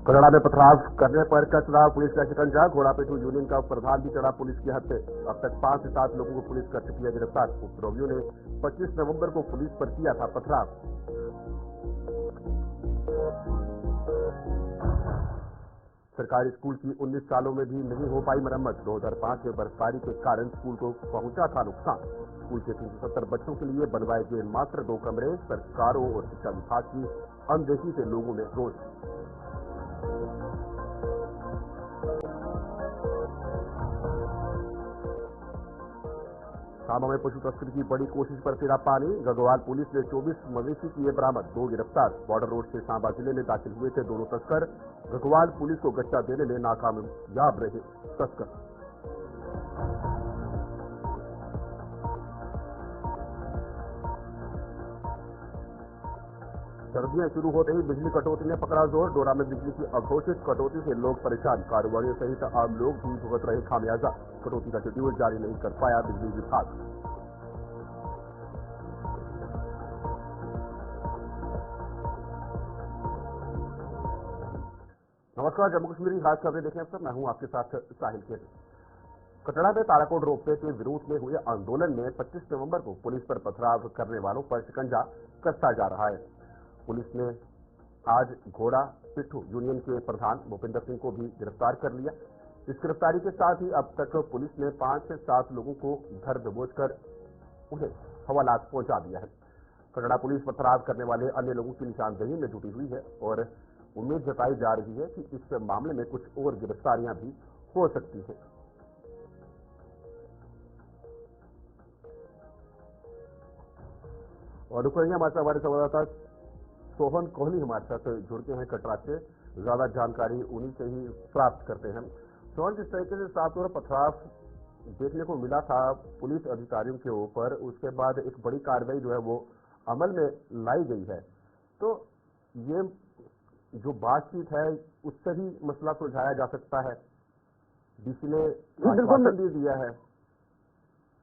कटड़ा में पथराव करने पर कचरा पुलिस का शिकंजा। घोड़ापिट्ठू यूनियन का प्रधान भी चढ़ा पुलिस के हत्थे। अब तक 5 से 7 लोगों को पुलिस कर चुकी है गिरफ्तार। उपद्रवियों ने 25 नवंबर को पुलिस पर किया था पथराव। सरकारी स्कूल की 19 सालों में भी नहीं हो पाई मरम्मत। 2005 में बर्फबारी के कारण स्कूल को पहुंचा था नुकसान। स्कूल के 370 बच्चों के लिए बनवाए गए मात्र 2 कमरे। सरकारों और शिक्षा विभाग की अनदेखी से लोगों में रोष। सामा में पशु तस्करी की बड़ी कोशिश पर तेरा पानी। गगवाल पुलिस ने 24 मवेशी किए बरामद, 2 गिरफ्तार। बॉर्डर रोड से सांबा जिले में दाखिल हुए थे दोनों तस्कर। गगवाल पुलिस को गच्चा देने में नाकामयाब रहे तस्कर। सर्दियां शुरू होते ही बिजली कटौती ने पकड़ा जोर। डोरा में बिजली की अघोषित कटौती से लोग परेशान। कारोबारियों सहित आम लोग भी भुगत रहे खामियाजा। कटौती का शेड्यूल जारी नहीं कर पाया बिजली विभाग। नमस्कार, जम्मू कश्मीर की खास खबरें देखें सर, मैं हूं आपके साथ साहिल खेत। कटड़ा में ताराकोट रोपवे के विरोध में हुए आंदोलन में 25 नवंबर को पुलिस पर पथराव करने वालों पर शिकंजा कसता जा रहा है। पुलिस ने आज घोड़ापिट्ठू यूनियन के प्रधान भूपिंदर सिंह को भी गिरफ्तार कर लिया। इस गिरफ्तारी के साथ ही अब तक पुलिस ने 5 से 7 लोगों को घर दबोचकर उन्हें हवालात पहुंचा दिया है। कटड़ा पुलिस पथराव करने वाले अन्य लोगों की निशानदेही में जुटी हुई है और उम्मीद जताई जा रही है कि इस मामले में कुछ और गिरफ्तारियां भी हो सकती हैं। और रुकेंगे हमारे संवाददाता सोहन कोहली हमारे साथ जुड़ते हैं कटरा से, ज्यादा जानकारी उन्हीं से ही प्राप्त करते हैं। सोहन, जिस तरीके से साफ तौर पर पथराव देखने को मिला था पुलिस अधिकारियों के ऊपर, उसके बाद एक बड़ी कार्रवाई जो है वो अमल में लाई गई है, तो ये जो बातचीत है उससे ही मसला सुलझाया जा सकता है। डीसी ने आश्वासन भी दिया है।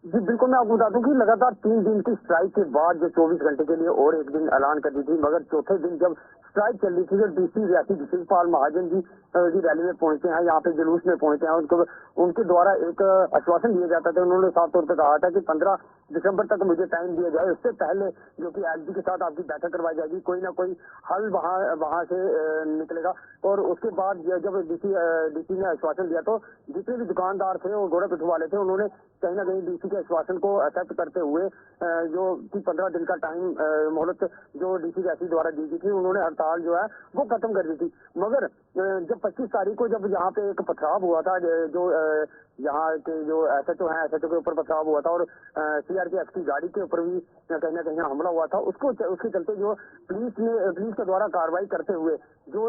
जी बिल्कुल, मैं आपको बता दूं कि लगातार 3 दिन की स्ट्राइक के बाद जो 24 घंटे के लिए और एक दिन ऐलान कर दी थी, मगर चौथे दिन जब स्ट्राइक चल रही थी, जो डीसी रियासी बिशनपाल महाजन जी रैली में पहुंचे हैं, यहाँ पे जुलूस में पहुंचे हैं, उनके द्वारा एक आश्वासन दिया जाता था। उन्होंने साफ तौर पर कहा था कि 15 दिसंबर तक मुझे टाइम दिया जाए, उससे पहले जो कि एसडी के साथ आपकी बैठक करवाई जाएगी, कोई ना कोई हल वहां से निकलेगा। और उसके बाद जब डीसी ने आश्वासन दिया तो जितने भी दुकानदार थे और घोड़ापिट्ठू वाले थे, उन्होंने कहीं ना कहीं डीसी के आश्वासन को एक्सेप्ट करते हुए जो कि 15 दिन का टाइम मोहलत जो डीसी रियासी द्वारा दी गई थी, उन्होंने हड़ताल जो है वो खत्म कर दी थी। मगर जब 25 तारीख को जब यहाँ पे एक पथराव हुआ था, जो यहाँ के जो एसएचओ हैं, एसएचओ के ऊपर पथराव हुआ था और सीआरपीएफ की गाड़ी के ऊपर भी कहीं ना कहीं हमला हुआ था, उसके चलते जो पुलिस के द्वारा कार्रवाई करते हुए जो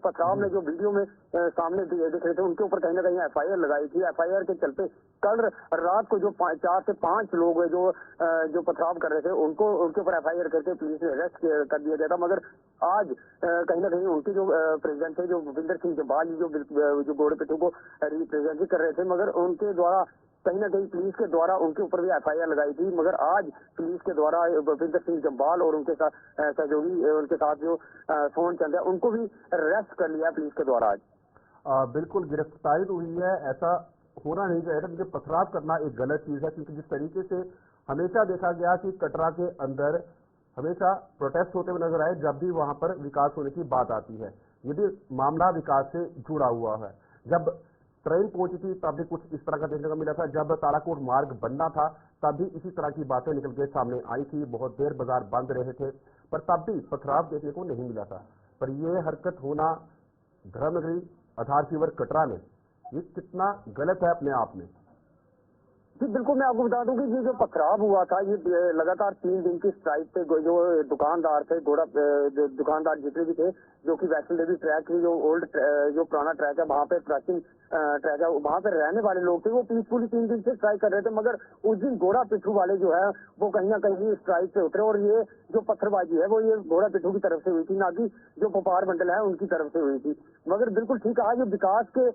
पथराव में जो वीडियो में सामने दिख रहे थे, उनके ऊपर कहीं ना कहीं एफआईआर लगाई थी। एफआईआर के चलते कल रात को जो 4 से 5 लोग जो पथराव कर रहे थे, उनके ऊपर एफआईआर करके पुलिस ने अरेस्ट कर दिया गया था। मगर आज कहीं ना कहीं उनके जो प्रेसिडेंट थे, जो भूपिंदर सिंह जम्वाल जो घोड़ापिट्ठू को रिप्रेजेंट कर रहे थे, मगर उनके द्वारा कहीं ना कहीं पुलिस के द्वारा उनके ऊपर भी एफआईआर लगाई थी। मगर आज पुलिस के द्वारा भूपिंदर सिंह जम्वाल और उनके साथ सहयोगी, उनके साथ जो सोहन चंद है, उनको भी अरेस्ट कर लिया पुलिस के द्वारा आज। बिल्कुल गिरफ्तारी तो हुई है, ऐसा होना नहीं चाहिए था, क्योंकि पथराव करना एक गलत चीज है। क्योंकि जिस तरीके से हमेशा देखा गया कि कटरा के अंदर हमेशा प्रोटेस्ट होते हुए नजर आए जब भी वहां पर विकास होने की बात आती है। ये भी मामला विकास से जुड़ा हुआ है। जब ट्रेन पहुंची थी तब भी कुछ इस तरह का देखने को मिला था। जब ताराकोट मार्ग बनना था तब भी इसी तरह की बातें निकल के सामने आई थी। बहुत देर बाजार बंद रहे थे, पर तब भी पथराव देखने को नहीं मिला था। पर यह हरकत होना धर्मनगरी आधार फीवर कटरा में, ये कितना गलत है अपने आप में। जी बिल्कुल, मैं आपको बता दूं कि ये जो पथराव हुआ था, ये लगातार 3 दिन की स्ट्राइक पे जो दुकानदार थे, दुकानदार जितने भी थे, जो कि वैष्णो देवी ट्रैक की जो पुराना ट्रैक है, वहाँ पे प्राचीन ट्रैक है, वहाँ पे रहने वाले लोग थे, वो पीसफुली 3 दिन से स्ट्राइक कर रहे थे। मगर उस दिन घोड़ापिट्ठू वाले जो है वो कहीं ना कहीं स्ट्राइक पे उतरे और ये जो पत्थरबाजी है वो ये घोड़ापिट्ठू की तरफ से हुई थी, ना कि जो व्यापार मंडल है उनकी तरफ से हुई थी। मगर बिल्कुल ठीक कहा, ये विकास के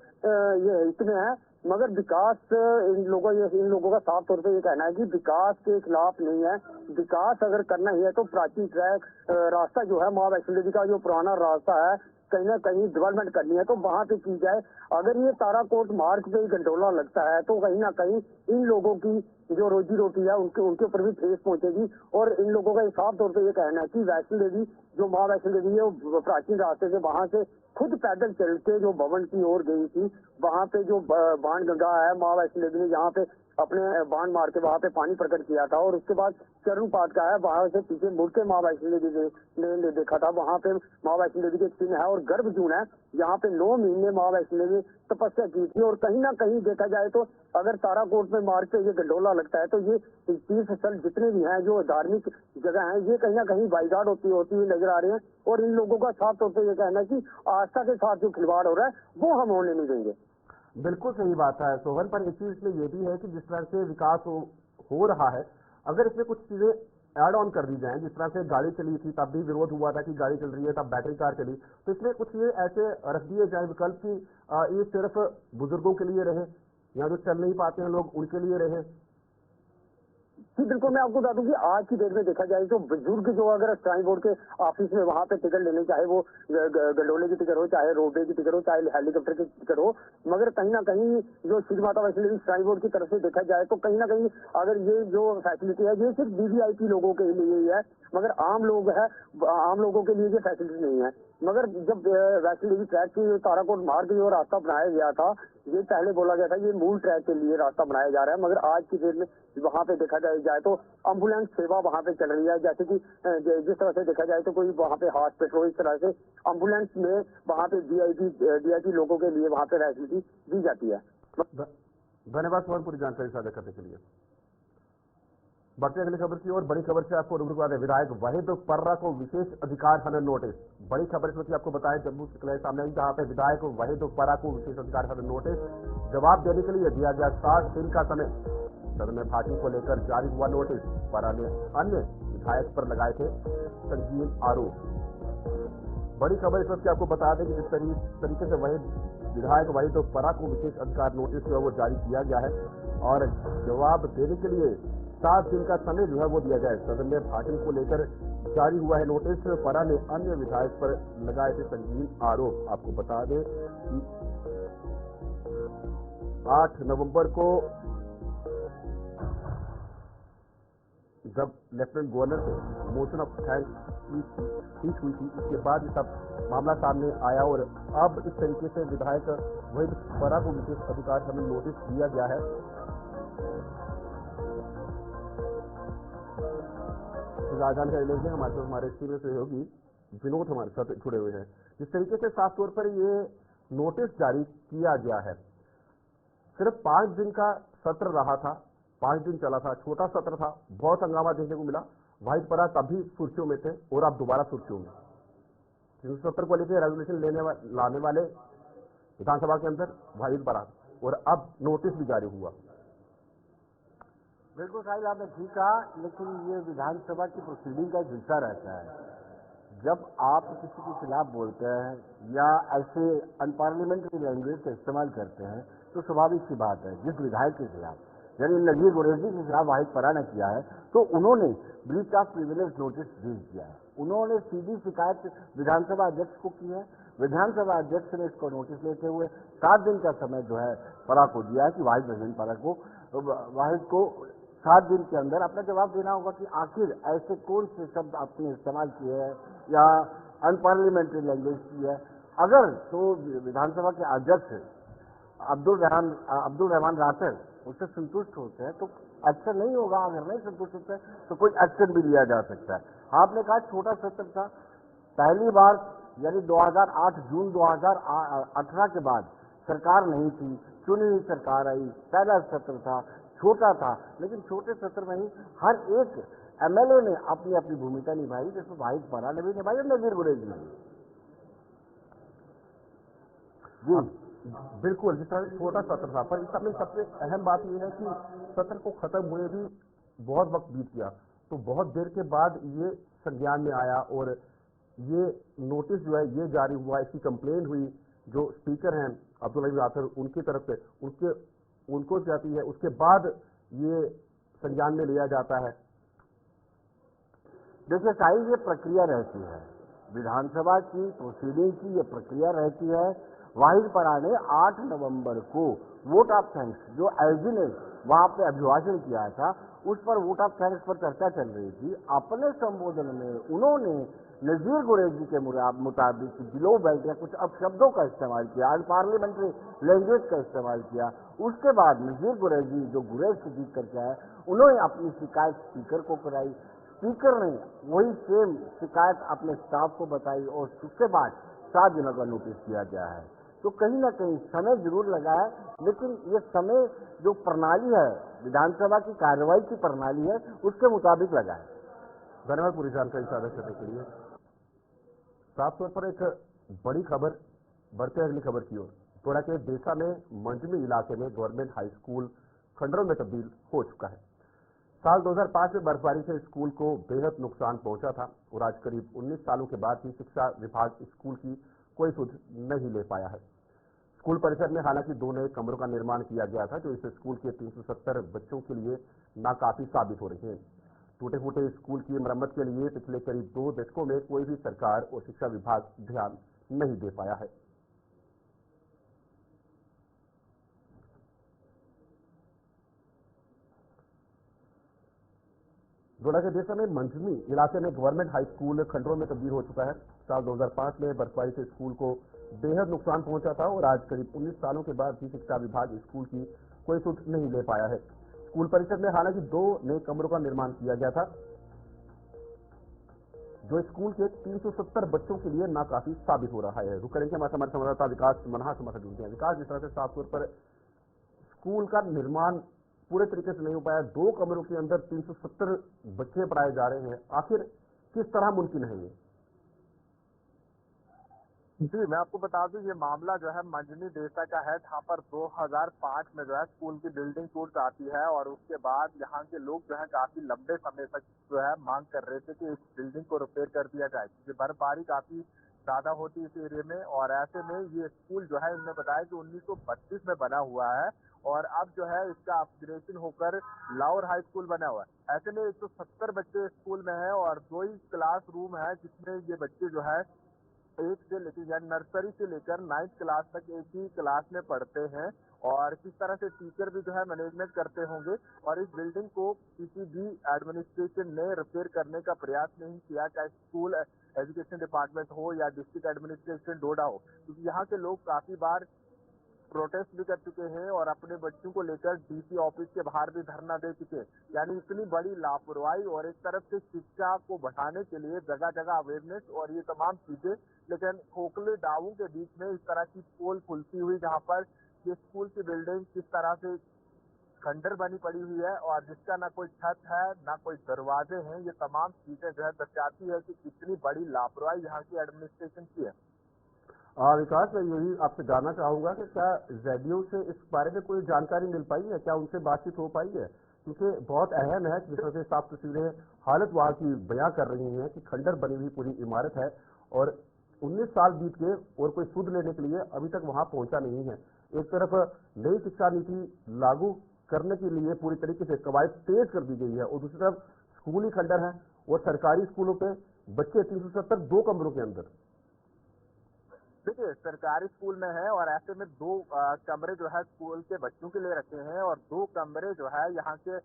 ये हित में है। मगर विकास इन लोगों का साफ तौर पे ये कहना है कि विकास के खिलाफ नहीं है। विकास अगर करना ही है तो प्राचीन ट्रैक रास्ता जो है, माँ वैष्णो देवी का जो पुराना रास्ता है, कहीं ना कहीं डेवलपमेंट करनी है तो वहां पे की जाए। अगर ये ताराकोट मार्ग पे ही गंडोला लगता है तो कहीं ना कहीं इन लोगों की जो रोजी रोटी है उनके उनके ऊपर भी ठेस पहुंचेगी। और इन लोगों का साफ तौर पे ये कहना है कि वैष्णो देवी, जो माँ वैष्णो देवी है, वो प्राचीन रास्ते से वहां से खुद पैदल चल के जो भवन की ओर गई थी, वहां पे जो बाण गंगा है, माँ वैष्णो देवी ने यहाँ पे अपने बाण मार के वहां पे पानी प्रकट किया था। और उसके बाद चरणपात का है, वहां से पीछे मुड़ के माँ वैष्णो देवी ने देखा था, वहां पे माँ वैष्णो देवी के चिन्ह है। और गर्भ जून है, यहाँ पे 9 महीने माँ वैष्णो देवी तपस्या की थी। और कहीं ना कहीं देखा जाए तो अगर ताराकोट में मार्ग पे ये गंडोला लगता है तो ये तीर्थ स्थल जितने भी हैं, जो धार्मिक जगह हैं, ये कहीं ना कहीं बाइकाट होती हुई नजर आ रही है। और इन लोगों का साफ तौर पर यह कहना है कि आस्था के साथ जो खिलवाड़ हो रहा है वो हम होने नहीं देंगे। बिल्कुल सही बात है सोहन, पर एक चीज इसमें ये भी है कि जिस तरह से विकास हो रहा है, अगर इसमें कुछ चीजें ऐड ऑन कर दी जाएं, जिस तरह से गाड़ी चली थी तब भी विरोध हुआ था कि गाड़ी चल रही है, तब बैटरी कार चली, तो इसमें कुछ ये ऐसे रख दिए जाए विकल्प कि ये सिर्फ बुजुर्गों के लिए रहे या जो चल नहीं पाते हैं लोग उनके लिए रहे। जी बिल्कुल, मैं आपको बता दूं कि आज की डेट में देखा जाए तो बुजुर्ग जो अगर श्राइन बोर्ड के ऑफिस में वहां पे टिकट लेने, चाहे वो गंडोले की टिकट हो, चाहे रोपवे की टिकट हो, चाहे हेलीकॉप्टर की टिकट हो, मगर कहीं ना कहीं जो श्री माता वैष्णो देवी श्राइन बोर्ड की तरफ से देखा जाए तो कहीं ना कहीं अगर ये जो फैसिलिटी है ये सिर्फ वीवीआईपी लोगों के लिए ही है, मगर आम लोग है, आम लोगों के लिए ये फैसिलिटी नहीं है। मगर जब वैष्णो देवी ट्रैक की ताराकोट मार्ग जो रास्ता बनाया गया था, ये पहले बोला गया था ये मूल ट्रैक के लिए रास्ता बनाया जा रहा है, मगर आज की डेट में वहां पे देखा जाए तो एम्बुलेंस सेवा वहां पे चल रही है। जैसे कि जिस तरह से देखा जाए तो कोई वहां पे हॉस्पिटल हो, इस तरह से एम्बुलेंस में वहां पे डीआईपी लोगों के लिए वहां पे फैसिलिटी दी जाती है। धन्यवाद सोहन पूरी जानकारी साझा करने के लिए। बढ़ते अगली खबर की ओर, बड़ी खबर से आपको रूबरू करा दें, विधायक वहीद पर्रा को विशेष अधिकार हनन नोटिस। बड़ी खबर इसमें आपको बताएं जम्मू से सामने आई, जहां पे विधायक वहीद पर्रा को विशेष अधिकार हनन नोटिस। जवाब देने के लिए दिया गया 60 दिन का समय। सदन में भाजपा को लेकर जारी हुआ नोटिस। पर्रा ने अन्य विधायक पर लगाए थे संगीन आरोप। बड़ी खबर इस वक्त आपको बता दें कि जिस तरीके से विधायक वहीद पर्रा को विशेष अधिकार नोटिस जो है वो जारी किया गया है और जवाब देने के लिए 7 दिन का समय जो है वो दिया गया है। सदन में भाषण को लेकर जारी हुआ है नोटिस। पर्रा ने अन्य विधायक पर लगाए थे संगीन आरोप। आपको बता दें कि 8 नवंबर को जब लेफ्टिनेंट गवर्नर से मोशन ऑफ थैंक्स हुई थी, इसके बाद सब मामला सामने आया और अब इस तरीके से विधायक वहीद पर्रा को विशेष अधिकार हमें नोटिस दिया गया है। जानकारी लेंगे हमारे साथ हमारे स्टूडियो सहयोगी विनोद हमारे साथ जुड़े हुए हैं। जिस तरीके से साफ तौर पर ये नोटिस जारी किया गया है, सिर्फ 5 दिन का सत्र रहा था, 5 दिन चला था, छोटा सत्र था, बहुत हंगामा देखने को मिला। वहीद पर्रा तभी सुर्खियों में थे और अब दोबारा सुर्खियों में। सत्र को लेकर रेजोल्यूशन लाने वाले विधानसभा के अंदर वहीद पर्रा, और अब नोटिस भी जारी हुआ। बिल्कुल साहिल, आपने ठीक कहा, लेकिन ये विधानसभा की प्रोसीडिंग का एक हिस्सा रहता है। जब आप किसी के खिलाफ बोलते हैं या ऐसे अनपार्लियामेंट्री लैंग्वेज का इस्तेमाल करते हैं तो स्वाभाविक सी बात है, जिस विधायक के खिलाफ, यानी नजीर गुरेजी के खिलाफ वहीद पर्रा ने किया है तो उन्होंने ब्रीच ऑफ प्रिविलेज नोटिस भेज दिया है। उन्होंने सीधी शिकायत विधानसभा अध्यक्ष को की है। विधानसभा अध्यक्ष ने इसको नोटिस लेते हुए 7 दिन का समय जो है पर्रा को दिया है कि वहीद को 7 दिन के अंदर अपना जवाब देना होगा कि आखिर ऐसे कौन से शब्द आपने इस्तेमाल किए हैं या अनपार्लियामेंट्री लैंग्वेज की है। अगर तो विधानसभा के अध्यक्ष अब्दुल रहमान राठर उससे संतुष्ट होते हैं तो एक्शन नहीं होगा, अगर नहीं संतुष्ट होते हैं तो कोई एक्शन भी लिया जा सकता है। आपने कहा छोटा सत्र था, पहली बार यानी 2008 जून 2018 के बाद सरकार नहीं थी, चुनी हुई सरकार आई, पहला सत्र था, छोटा था, लेकिन छोटे सत्र में ही हर एक एमएलए ने अपनी अपनी भूमिका निभाई, जिसमें वहीद पर्रा ने भी निभाई और नजीर गुरेजी ने जी। बिल्कुल, जिस तरह छोटा सत्र था, पर इसमें सबसे अहम बात यह है कि सत्र को खत्म हुए भी बहुत वक्त बीत गया, तो बहुत देर के बाद ये संज्ञान में आया और ये नोटिस जो है ये जारी हुआ, इसकी कंप्लेंट हुई, जो स्पीकर हैं अब्दुल रहीम राठर उनकी तरफ से उनको जाती है, उसके बाद ये संज्ञान में लिया जाता है। देखिए साहिल, ये प्रक्रिया रहती है, विधानसभा की प्रोसीडिंग की ये प्रक्रिया रहती है। वाहिदपरा ने 8 नवंबर को वोट ऑफ थैंक्स जो एलजी ने वहां पे अभिभाषण किया था, उस पर वोट ऑफ थैंक्स पर चर्चा चल रही थी। अपने संबोधन में उन्होंने नजीर गुरैशी के मुताबिक बिलो बेल्ट या कुछ अपशब्दों का इस्तेमाल किया, अनपार्लियामेंट्री लैंग्वेज का इस्तेमाल किया। उसके बाद नजीर गुरैशी जो गुरैश से जीत करके आए, उन्होंने अपनी शिकायत स्पीकर को कराई। स्पीकर ने वही सेम शिकायत अपने स्टाफ को बताई और उसके बाद 7 दिनों का नोटिस दिया गया है। तो कहीं ना कहीं समय जरूर लगा है, लेकिन ये समय जो प्रणाली है, विधानसभा की कार्रवाई की प्रणाली है, उसके मुताबिक लगा है। धन्यवाद पूरी जानकारी साझा करने के लिए। साफ तौर पर एक बड़ी खबर, बढ़ते अगली खबर की ओर। टोडा के देसा में मंजमी इलाके में गवर्नमेंट हाई स्कूल खंडरों में तब्दील हो चुका है। साल 2005 में बर्फबारी से स्कूल को बेहद नुकसान पहुंचा था और आज करीब 19 सालों के बाद भी शिक्षा विभाग स्कूल की कोई सुध नहीं ले पाया है। स्कूल परिसर में हालांकि 2 नए कमरों का निर्माण किया गया था, जो इस स्कूल के 370 बच्चों के लिए नाकाफी साबित हो रहे हैं। टूटे फूटे स्कूल की मरम्मत के लिए पिछले करीब 2 दशकों में कोई भी सरकार और शिक्षा विभाग ध्यान नहीं दे पाया है। डोडा के देसा में मंजमी इलाके में गवर्नमेंट हाई स्कूल खंडरों में तब्दील हो चुका है। साल 2005 में बर्फबारी से स्कूल को बेहद नुकसान पहुंचा था और आज करीब 19 सालों के बाद भी शिक्षा विभाग स्कूल की कोई सुध नहीं ले पाया है। स्कूल परिसर में हालांकि 2 नए कमरों का निर्माण किया गया था, जो स्कूल के 370 बच्चों के लिए नाकाफी साबित हो रहा है। रुक करेंगे हमारे संवाददाता विकास मनहा से जुड़ते हैं। विकास, जिस तरह से साफ तौर पर स्कूल का निर्माण पूरे तरीके से नहीं हो पाया, 2 कमरों के अंदर 370 बच्चे पढ़ाए जा रहे हैं, आखिर किस तरह मुमकिन है ये? जी, मैं आपको बता दूं, ये मामला जो है मंजनी देसा का है, जहाँ पर 2005 में जो है स्कूल की बिल्डिंग टूट जाती है और उसके बाद यहाँ के लोग जो है काफी लंबे समय तक जो है मांग कर रहे थे कि इस बिल्डिंग को रिपेयर कर दिया जाए, क्योंकि बर्फबारी काफी ज्यादा होती है इस एरिया में। और ऐसे में ये स्कूल जो है, इन्होंने बताया कि 1932 में बना हुआ है और अब जो है इसका अपग्रेडेशन होकर लाहौर हाई स्कूल बना हुआ है। ऐसे में 170 बच्चे स्कूल में है और 2 ही क्लास रूम है, जिसमें ये बच्चे जो है 1 से लेकर यानी नर्सरी से लेकर 9th क्लास तक एक ही क्लास में पढ़ते हैं। और किस तरह से टीचर भी जो है मैनेजमेंट करते होंगे। और इस बिल्डिंग को किसी भी एडमिनिस्ट्रेशन ने रिपेयर करने का प्रयास नहीं किया, चाहे स्कूल एजुकेशन डिपार्टमेंट हो या डिस्ट्रिक्ट एडमिनिस्ट्रेशन डोडा हो, क्योंकि यहाँ के लोग काफी बार प्रोटेस्ट भी कर चुके हैं और अपने बच्चों को लेकर डीसी ऑफिस के बाहर भी धरना दे चुके हैं। यानी इतनी बड़ी लापरवाही और एक तरफ से शिक्षा को बढ़ाने के लिए जगह जगह अवेयरनेस और ये तमाम चीजें, लेकिन खोखले दावों के बीच में इस तरह की पोल खुलती हुई, जहाँ पर ये स्कूल की बिल्डिंग किस तरह से खंडर बनी पड़ी हुई है और जिसका ना कोई छत है ना कोई दरवाजे हैं, ये तमाम चीजें जो है दर्शाती है कि कितनी बड़ी लापरवाही यहाँ की एडमिनिस्ट्रेशन की है। विकास, मैं यही आपसे जानना चाहूंगा कि क्या जेडीयू से इस बारे में कोई जानकारी मिल पाई है, क्या उनसे बातचीत हो पाई है? क्योंकि बहुत अहम है, जिस तरह से साफ तस्वीरें हालत वहां की बयां कर रही हैं कि खंडर बनी हुई पूरी इमारत है और 19 साल बीत गए और कोई सुध लेने के लिए अभी तक वहां पहुंचा नहीं है। एक तरफ नई शिक्षा नीति लागू करने के लिए पूरी तरीके से कवायद तेज कर दी गई है और दूसरी तरफ स्कूल ही खंडर है और सरकारी स्कूलों पे बच्चे 370 2 कमरों के अंदर। देखिए, सरकारी स्कूल में है और ऐसे में 2 कमरे जो है स्कूल के बच्चों के लिए रखे हैं और 2 कमरे जो है यहाँ के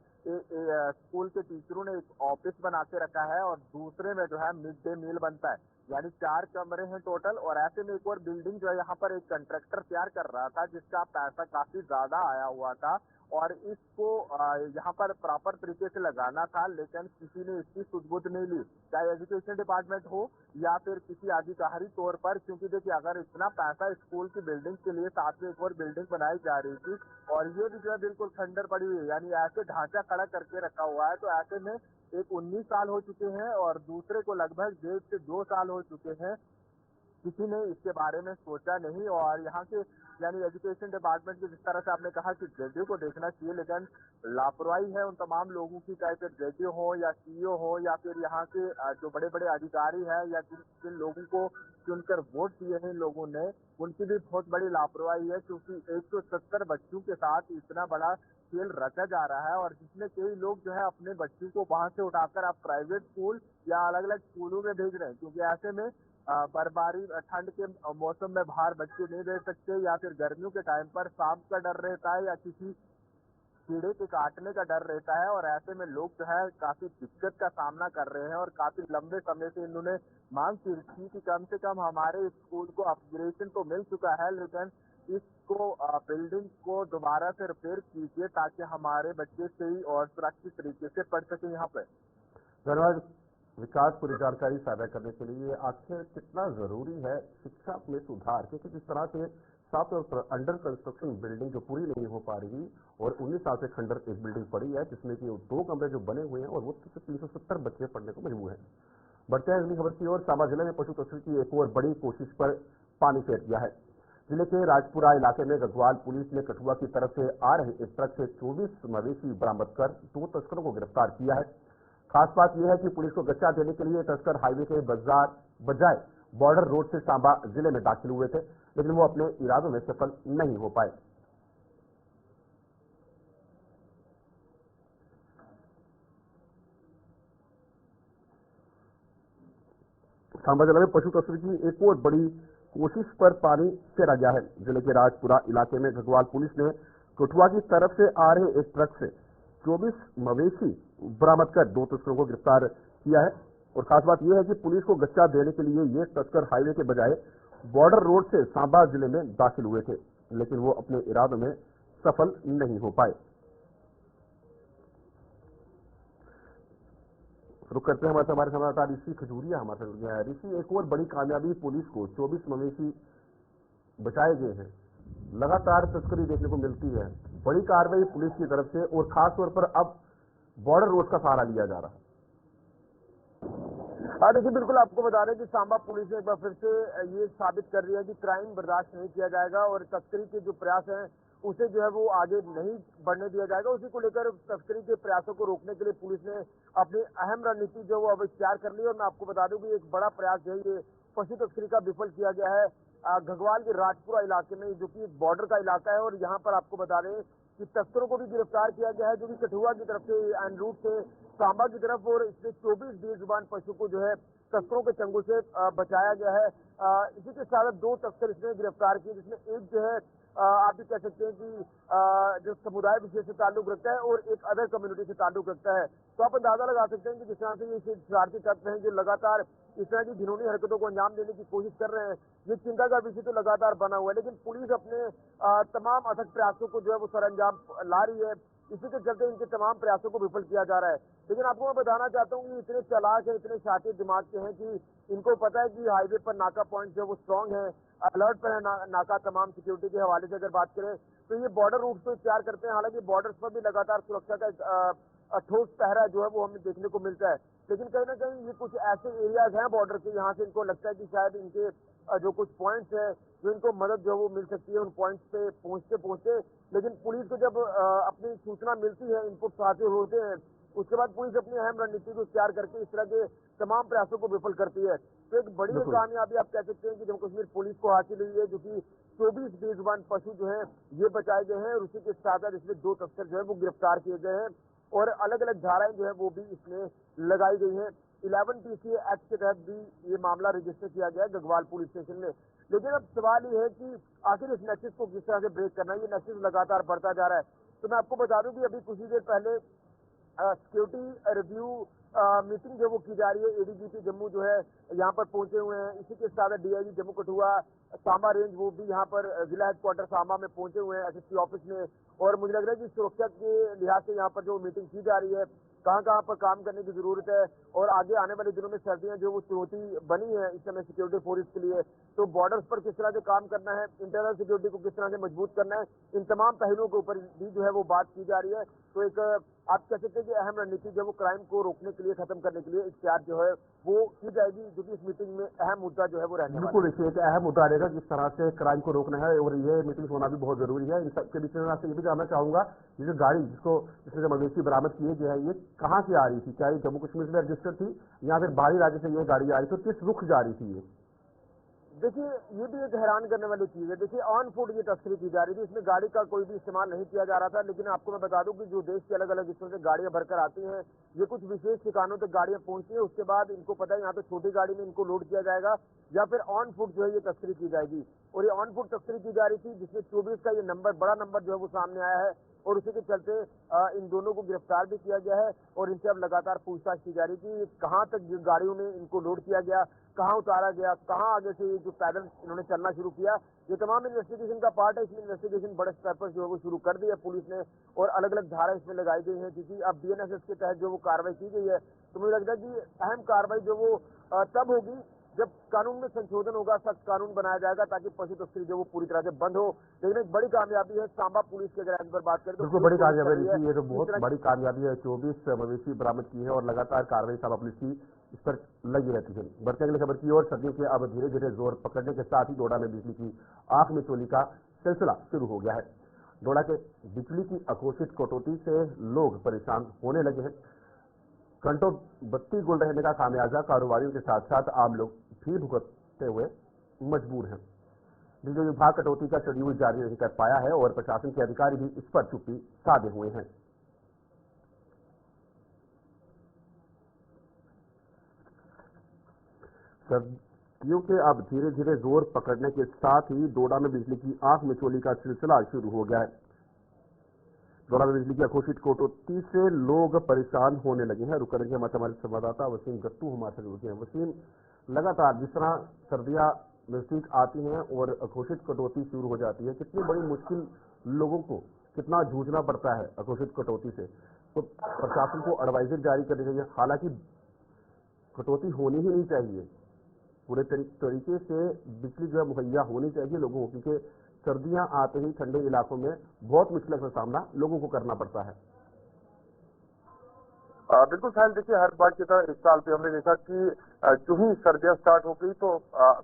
स्कूल के टीचरों ने एक ऑफिस बना के रखा है और दूसरे में जो है मिड डे मील बनता है। यानी 4 कमरे हैं टोटल। और ऐसे में एक और बिल्डिंग जो है यहाँ पर एक कंट्रैक्टर तैयार कर रहा था, जिसका पैसा काफी ज्यादा आया हुआ था और इसको यहाँ पर प्रॉपर तरीके से लगाना था, लेकिन किसी ने इसकी सुध-बुध नहीं ली, चाहे एजुकेशन डिपार्टमेंट हो या फिर किसी अधिकारी तौर पर। क्योंकि देखिए, अगर इतना पैसा स्कूल की बिल्डिंग के लिए साथ में एक और बिल्डिंग बनाई जा रही थी और ये भी जो है बिल्कुल खंडर पड़ी हुई है, यानी ऐसे ढांचा खड़ा करके रखा हुआ है, तो ऐसे में एक 19 साल हो चुके हैं और दूसरे को लगभग 1.5 से 2 साल हो चुके हैं। किसी ने इसके बारे में सोचा नहीं और यहाँ के यानी एजुकेशन डिपार्टमेंट की, जिस तरह से आपने कहा कि जेडीयू को देखना चाहिए, लेकिन लापरवाही है उन तमाम लोगों की, चाहे फिर जेडीयू हो या सीईओ हो या फिर यहाँ के जो बड़े बड़े अधिकारी हैं या जिन लोगों को चुनकर वोट दिए हैं इन लोगों ने, उनकी भी बहुत बड़ी लापरवाही है। क्योंकि 170 बच्चों के साथ इतना बड़ा खेल रचा जा रहा है और जिसमें कई लोग जो है अपने बच्चों को वहां से उठाकर आप प्राइवेट स्कूल या अलग अलग स्कूलों में भेज रहे हैं, क्योंकि ऐसे में बर्फबारी ठंड के मौसम में बाहर बच्चे नहीं रह सकते, या फिर गर्मियों के टाइम पर सांप का डर रहता है या किसी कीड़े के काटने का डर रहता है। और ऐसे में लोग जो है काफी दिक्कत का सामना कर रहे हैं और काफी लंबे समय से इन्होंने मांग की थी कि कम से कम हमारे स्कूल को अपग्रेडेशन तो मिल चुका है, लेकिन इसको बिल्डिंग को दोबारा से रिपेयर कीजिए ताकि हमारे बच्चे सही और सुरक्षित तरीके से पढ़ सके यहाँ पे। धन्यवाद विकास, पूरी जानकारी साझा करने के लिए। आखिर कितना जरूरी है शिक्षा में सुधार, क्योंकि जिस तरह से 7 और अंडर कंस्ट्रक्शन बिल्डिंग जो पूरी नहीं हो पा रही और 19 साल से खंडर एक बिल्डिंग पड़ी है जिसमें कि 2 कमरे जो बने हुए हैं और वो 370 बच्चे पढ़ने को मजबूर हैं। बढ़ते हैं अगली खबर की ओर। सांबा जिले में पशु तस्करी की एक और बड़ी कोशिश पर पानी फेर दिया है। जिले के राजपुरा इलाके में गढ़वाल पुलिस ने कठुआ की तरफ से आ रहे एक ट्रक से 24 मवेशी बरामद कर 2 तस्करों को गिरफ्तार किया है। खास बात यह है कि पुलिस को गच्चा देने के लिए तस्कर हाईवे के बजाय बॉर्डर रोड से सांबा जिले में दाखिल हुए थे, लेकिन वो अपने इरादों में सफल नहीं हो पाए। सांबा जिले में पशु तस्करी की एक और बड़ी कोशिश पर पानी फेरा गया है। जिले के राजपुरा इलाके में गढ़वाल पुलिस ने कठुआ की तरफ से आ रहे एक ट्रक से 24 मवेशी बरामद कर 2 तस्करों को गिरफ्तार किया है। और खास बात यह है कि पुलिस को गच्चा देने के लिए ये तस्कर हाईवे के बजाय बॉर्डर रोड से सांबा जिले में दाखिल हुए थे, लेकिन वो अपने इरादों में सफल नहीं हो पाए। रुक करते हैं हमारे संवाददाता ऋषि खजूरिया हमारे साथ जुड़ गया है। ऋषि, एक और बड़ी कामयाबी पुलिस को 24 मवेशी बचाए गए हैं। लगातार तस्करी देखने को मिलती है, बड़ी कार्रवाई पुलिस की तरफ से और खास तौर पर अब बॉर्डर रोड का सहारा लिया जा रहा है। देखिए, बिल्कुल आपको बता रहे हैं कि सांबा पुलिस ने एक बार फिर से ये साबित कर रही है कि क्राइम बर्दाश्त नहीं किया जाएगा और तस्करी के जो प्रयास हैं उसे जो है वो आगे नहीं बढ़ने दिया जाएगा। उसी को लेकर तस्करी के प्रयासों को रोकने के लिए पुलिस ने अपनी अहम रणनीति जो वो अब इख्तियार कर ली है। और मैं आपको बता दूं कि एक बड़ा प्रयास जो है ये पशु तस्करी का विफल किया गया है घगवाल के राजपुरा इलाके में, जो कि बॉर्डर का इलाका है। और यहाँ पर आपको बता दें कि तस्करों को भी गिरफ्तार किया गया है, जो कि कठुआ की तरफ से एन रूट से सांबा की तरफ, और इसमें 24 बेजुबान पशु को जो है तस्करों के चंगुल से बचाया गया है। इसी के साथ 2 तस्कर इसमें गिरफ्तार किए, जिसमें एक जो है आप भी कह सकते हैं कि जो समुदाय विशेष से ताल्लुक रखता है और एक अदर कम्युनिटी से ताल्लुक रखता है। तो आप अंदाजा लगा सकते हैं कि जिस तरह से ये शरारती तत्व हैं जो लगातार इस तरह की घिनौनी हरकतों को अंजाम देने की कोशिश कर रहे हैं, ये चिंता का विषय तो लगातार बना हुआ है। लेकिन पुलिस अपने तमाम अथक प्रयासों को जो है वो सरअंजाम ला रही है। इसी के चलते इनके तमाम प्रयासों को विफल किया जा रहा है। लेकिन आपको मैं बताना चाहता हूँ कि इतने चालाक है, इतने शातिर दिमाग के हैं कि इनको पता है कि हाईवे पर नाका पॉइंट जो है वो स्ट्रांग है, अलर्ट पर है नाका। तमाम सिक्योरिटी के हवाले से अगर बात करें तो ये बॉर्डर रूट को इख्तियार करते हैं। हालांकि बॉर्डर्स पर भी लगातार सुरक्षा का ठोस पहरा जो है वो हमें देखने को मिलता है। लेकिन कहीं ना कहीं ये कुछ ऐसे एरियाज हैं बॉर्डर के, यहाँ से इनको लगता है कि शायद इनके जो कुछ पॉइंट्स है जो इनको मदद जो है वो मिल सकती है उन पॉइंट्स पे पहुंचते। लेकिन पुलिस को जब अपनी सूचना मिलती है, इनपुट हासिल होते हैं, उसके बाद पुलिस अपनी अहम रणनीति को इख्तियार करके इस तरह के तमाम प्रयासों को विफल करती है। तो एक बड़ी कामयाबी आप कह सकते हैं कि जम्मू कश्मीर पुलिस को हासिल हुई है, जो कि 24 बेजुबान पशु जो है ये बचाए गए हैं। और उसी के साथ इसमें 2 तस्कर जो है वो गिरफ्तार किए गए हैं और अलग अलग धाराएं जो है वो भी इसमें लगाई गई हैं। 11 PCA एक्ट के तहत भी ये मामला रजिस्टर किया गया है गढ़वाल पुलिस स्टेशन में। लेकिन अब सवाल ये है कि आखिर इस नेक्सस को किस तरह से ब्रेक करना है। ये नेक्सस लगातार बढ़ता जा रहा है। तो मैं आपको बता दूं कि अभी कुछ ही देर पहले सिक्योरिटी रिव्यू मीटिंग जो वो की जा रही है। ADGP जम्मू जो है यहाँ पर पहुंचे हुए हैं। इसी के साथ DIG जम्मू कठुआ सांबा रेंज वो भी यहाँ पर जिला हेडक्वार्टर सांबा में पहुंचे हुए हैं SSP ऑफिस में। और मुझे लग रहा है कि सुरक्षा के लिहाज से यहाँ पर जो मीटिंग की जा रही है, कहाँ पर काम करने की जरूरत है और आगे आने वाले दिनों में सर्दियां जो वो चुनौती बनी है इस समय सिक्योरिटी फोर्स के लिए, तो बॉर्डर्स पर किस तरह से काम करना है, इंटरनल सिक्योरिटी को किस तरह से मजबूत करना है, इन तमाम पहलुओं के ऊपर भी जो है वो बात की जा रही है। तो एक आप कह सकते हैं कि अहम रणनीति जो वो क्राइम को रोकने के लिए, खत्म करने के लिए इख्तियार जो है वो की जाएगी, जो कि इस मीटिंग में अहम मुद्दा जो है वो रहने बिल्कुल देखिए एक अहम मुद्दा रहेगा किस तरह से क्राइम को रोकना है और ये मीटिंग होना भी बहुत जरूरी है। इन सबके बीच में आपसे ये भी जानना चाहूंगा, ये जो गाड़ी जिसमें जो मवेशी बरामद किए गए हैं ये कहाँ से आ रही थी? क्या ये जम्मू कश्मीर में रजिस्टर्ड थी या फिर बाहरी राज्य से ये गाड़ी आ रही थी? किस रुख जा रही थी ये? देखिए, ये भी एक हैरान करने वाली चीज है। देखिए, ऑन फुट ये तस्करी की जा रही थी, इसमें गाड़ी का कोई भी इस्तेमाल नहीं किया जा रहा था। लेकिन आपको मैं बता दूं कि जो देश के अलग अलग हिस्सों से गाड़ियां भरकर आती हैं, ये कुछ विशेष ठिकानों तक गाड़ियां पहुंचती हैं। उसके बाद इनको पता है यहाँ पे छोटी गाड़ी में इनको लोड किया जाएगा या फिर ऑन फुट जो है ये तस्करी की जाएगी। और ये ऑन फुट तस्करी की जा रही थी, जिसमें 24 का ये नंबर, बड़ा नंबर जो है वो सामने आया है। और उसी के चलते इन दोनों को गिरफ्तार भी किया गया है और इनसे अब लगातार पूछताछ की जा रही है कि कहाँ तक गाड़ियों में इनको लोड किया गया, कहाँ उतारा गया, कहाँ आगे से जो पैदल इन्होंने चलना शुरू किया। ये तमाम इन्वेस्टिगेशन का पार्ट है। इसमें इन्वेस्टिगेशन बड़े स्तर पर जो है वो शुरू कर दी है पुलिस ने और अलग अलग धारा इसमें लगाई गई है, क्योंकि अब बीएनएसएस के तहत जो वो कार्रवाई की गई है, तो मुझे लगता है कि अहम कार्रवाई जो वो तब होगी जब कानून में संशोधन होगा, सख्त कानून बनाया जाएगा ताकि पशु तस्करी जो वो पूरी तरह से बंद हो। लेकिन एक बड़ी कामयाबी है सांबा पुलिस के, अगर पर बात करें तो बिल्कुल बड़ी कामयाबी है। ये तो बहुत बड़ी कामयाबी है। 24 मवेशी बरामद की है और लगातार कार्रवाई सांबा पुलिस की इस पर लगी रहती है। बढ़ते अगली खबर की ओर, सर्दियों के अब धीरे धीरे जोर पकड़ने के साथ ही डोडा में बिजली की आंख में चोली का सिलसिला शुरू हो गया है। डोडा के बिजली की अघोषित कटौती से लोग परेशान होने लगे हैं। घंटों बत्ती गुल रहने का खामियाजा कारोबारियों के साथ साथ आम लोग भी भुगतते हुए मजबूर हैं। बिजली विभाग कटौती का शेड्यूल जारी नहीं कर पाया है और प्रशासन के अधिकारी भी इस पर चुप्पी साधे हुए हैं। सर्दियों के अब धीरे धीरे जोर पकड़ने के साथ ही डोडा में बिजली की आंख में चोली का सिलसिला शुरू हो गया है। डोडा में बिजली की अघोषित कटौती से लोग परेशान होने लगे हैं। रुक करेंगे हमारे संवाददाता वसीम गट्टू हमारे साथ जुड़े हैं। वसीम, लगातार जिस तरह सर्दियां नजदीक आती हैं और अघोषित कटौती शुरू हो जाती है, कितनी बड़ी मुश्किल लोगों को कितना जूझना पड़ता है अघोषित कटौती से। तो प्रशासन को एडवाइजरी जारी करनी चाहिए। हालांकि कटौती होनी ही नहीं चाहिए, पूरे तरीके से बिजली जो है मुहैया होनी चाहिए लोगों को, क्योंकि सर्दियां आते ही ठंडे इलाकों में बहुत मुश्किल का सामना लोगों को करना पड़ता है। बिल्कुल साहिल, देखिए हर बार की तरह इस साल पे हमने देखा कि जो ही सर्दियां स्टार्ट हो गई तो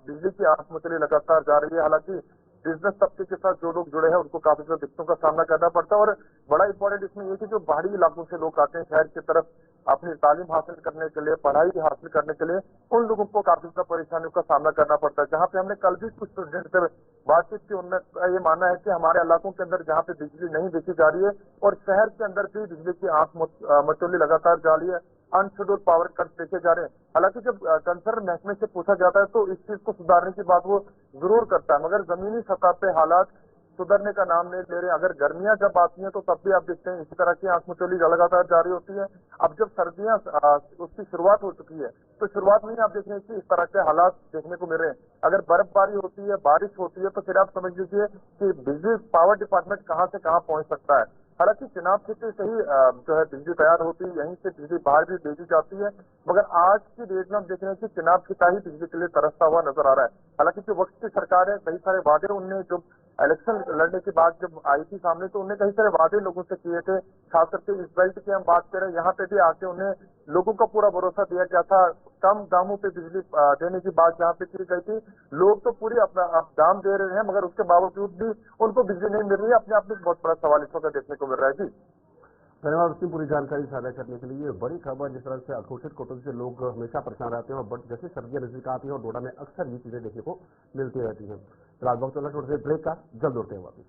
बिजली की आंख में चोली लगातार जा रही है। हालांकि बिजनेस तबके के साथ जो लोग जुड़े हैं उनको काफी ज्यादा दिक्कतों का सामना करना पड़ता है। और बड़ा इंपॉर्टेंट इसमें यह कि जो पहाड़ी इलाकों से लोग आते हैं शहर की तरफ अपनी तालीम हासिल करने के लिए, पढ़ाई हासिल करने के लिए, उन लोगों को काफी ज्यादा परेशानियों का सामना करना पड़ता है। जहाँ पे हमने कल भी कुछ स्टूडेंट से बातचीत की, उनका ये मानना है कि हमारे इलाकों के अंदर जहाँ पे बिजली नहीं देखी जा रही है और शहर के अंदर भी बिजली की आंख मचोली लगातार जा रही है, अनशेड्यूल पावर कट देखे जा रहे हैं। हालांकि जब कंसर्न महकमे से पूछा जाता है तो इस चीज को सुधारने की बात वो जरूर करता है, मगर जमीनी सतह पे हालात सुधरने का नाम नहीं ले रहे। अगर गर्मियां जब आती हैं तो तब भी आप देखते हैं इसी तरह की आंख मचोली लगातार जारी होती है। अब जब सर्दियां उसकी शुरुआत हो चुकी है तो शुरुआत में ही आप देख रहे हैं कि इस तरह के हालात देखने को मिल रहे हैं। अगर बर्फबारी होती है, बारिश होती है, तो फिर आप समझ लीजिए कि बिजली पावर डिपार्टमेंट कहां से कहां पहुंच सकता है। हालांकि चिनाब सिटी से ही जो है बिजली तैयार होती है, यहीं से बिजली बाहर भी भेजी जाती है, मगर आज की डेट में हम देख रहे हैं कि चिनाब सिटा ही बिजली के लिए तरसता हुआ नजर आ रहा है। हालांकि जो वक्त की सरकार है, कई सारे वादे उनने जो इलेक्शन लड़ने के बाद जब आई थी सामने, तो उन्हें कई सारे वादे लोगों से किए थे। खास करके इस बेल्ट की हम बात करें, यहाँ पे भी आके उन्हें लोगों का पूरा भरोसा दिया गया था। कम दामों पे बिजली देने की बात जहाँ पे की गई थी, लोग तो पूरी अपना दाम दे रहे हैं, मगर उसके बावजूद भी उनको बिजली नहीं मिल रही है। अपने आप में बहुत बड़ा सवाल इस वक्त देखने को मिल रहा है। जी धन्यवाद उसकी पूरी जानकारी साझा करने के लिए। बड़ी खबर, जिस तरह से अघोषित कटौती से लोग हमेशा परेशान रहते हैं और जैसे सर्दियां नजदीक आती हैं और डोडा में अक्सर ये चीजें देखने को मिलती रहती हैं। फिलहाल वक्त चला, छोटे से ब्रेक का, जल्द लौटते हैं वापस।